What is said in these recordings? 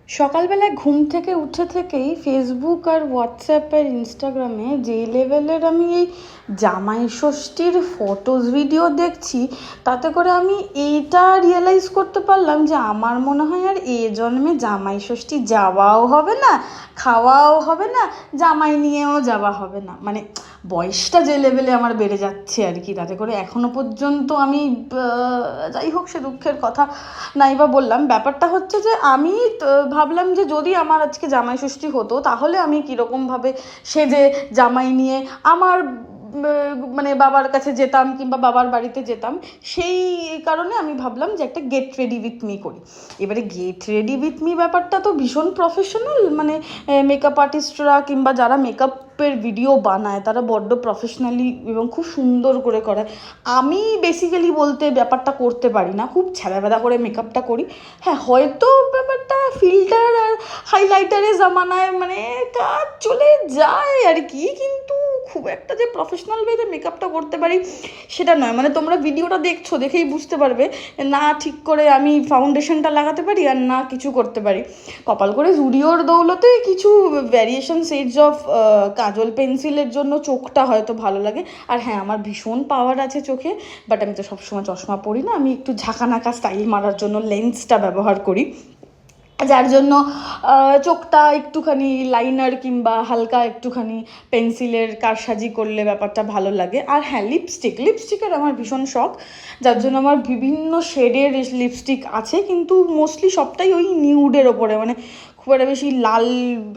সকালবেলায় ঘুম থেকে উঠে থেকেই ফেসবুক আর হোয়াটসঅ্যাপ আর ইনস্টাগ্রামে যে লেভেলের আমি এই জামাই ষষ্ঠীর ফটোজ ভিডিও দেখছি, তাতে করে আমি এইটা রিয়েলাইজ করতে পারলাম যে আমার মনে হয় আর এ জন্মে জামাই ষষ্ঠী যাওয়াও হবে না, খাওয়াও হবে না, জামাই নিয়েও যাওয়া হবে না। মানে বয়সটা যে লেভেলে আমার বেড়ে যাচ্ছে আর কি, তাতে করে এখনো পর্যন্ত আমি যাই হোক, সে দুঃখের কথা নাই বা বললাম। ব্যাপারটা হচ্ছে যে আমি ভাবলাম যে যদি আমার আজকে জামাই ষষ্ঠী হতো, তাহলে আমি কীরকমভাবে সেজে জামাই নিয়ে আমার মানে বাবার কাছে যেতাম কিংবা বাবার বাড়িতে যেতাম। সেই কারণে আমি ভাবলাম যে একটা গেট রেডি উইথ মি করি। এবারে গেট রেডি উইথ মি ব্যাপারটা তো ভীষণ প্রফেশনাল, মানে মেকআপ আর্টিস্টরা কিংবা যারা মেকআপের ভিডিও বানায় তারা বড্ড প্রফেশনালি এবং খুব সুন্দর করে করায়। আমি বেসিক্যালি বলতে ব্যাপারটা করতে পারি না, খুব ছ্যাদাবেদা করে মেকআপটা করি। হ্যাঁ, হয়তো ব্যাপারটা ফিল্টার আর হাইলাইটারের জামানায় মানে কাজ চলে যায় আর কি, কিন্তু খুব একটা যে প্রফেশনাল ওয়েতে মেকআপটা করতে পারি সেটা নয়। মানে তোমরা ভিডিওটা দেখছো, দেখেই বুঝতে পারবে না ঠিক করে আমি ফাউন্ডেশনটা লাগাতে পারি আর না কিছু করতে পারি। কপাল করে জুডিওর দৌলতে কিছু ভ্যারিয়েশন শেডস অফ কাজল পেন্সিলের জন্য চোখটা হয়তো ভালো লাগে। আর হ্যাঁ, আমার ভীষণ পাওয়ার আছে চোখে, বাট আমি তো সবসময় চশমা পরি না, আমি একটু ঝাঁকানাকা স্টাইল মারার জন্য লেন্সটা ব্যবহার করি, যার জন্য চোখটা একটুখানি লাইনার কিংবা হালকা একটুখানি পেন্সিলের কারসাজি করলে ব্যাপারটা ভালো লাগে। আর হ্যাঁ, লিপস্টিকের আমার ভীষণ শখ, যার জন্য আমার বিভিন্ন শেডের লিপস্টিক আছে, কিন্তু মোস্টলি সবটাই ওই নিউডের ওপরে, মানে খুব একটা বেশি লাল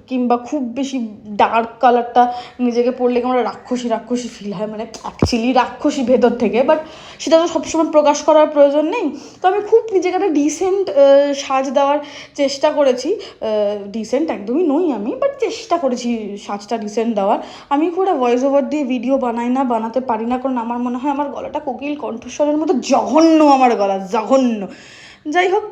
কিংবা খুব বেশি ডার্ক কালারটা নিজেকে পরলে কেমন রাক্ষসী ফিল হয়, মানে অ্যাকচুয়ালি রাক্ষসী ভেতর থেকে, বাট সেটা তো সবসময় প্রকাশ করার প্রয়োজন নেই। তো আমি খুব নিজেকে একটা ডিসেন্ট সাজ দেওয়ার চেষ্টা করেছি। ডিসেন্ট একদমই নই আমি, বাট চেষ্টা করেছি সাজটা ডিসেন্ট দেওয়ার। আমি খুব একটা ভয়েস ওভার দিয়ে ভিডিও বানাতে পারি না, কারণ আমার মনে হয় আমার গলাটা কোকিল কণ্ঠস্বরের মতো জঘন্য, আমার গলা জঘন্য। যাই হোক,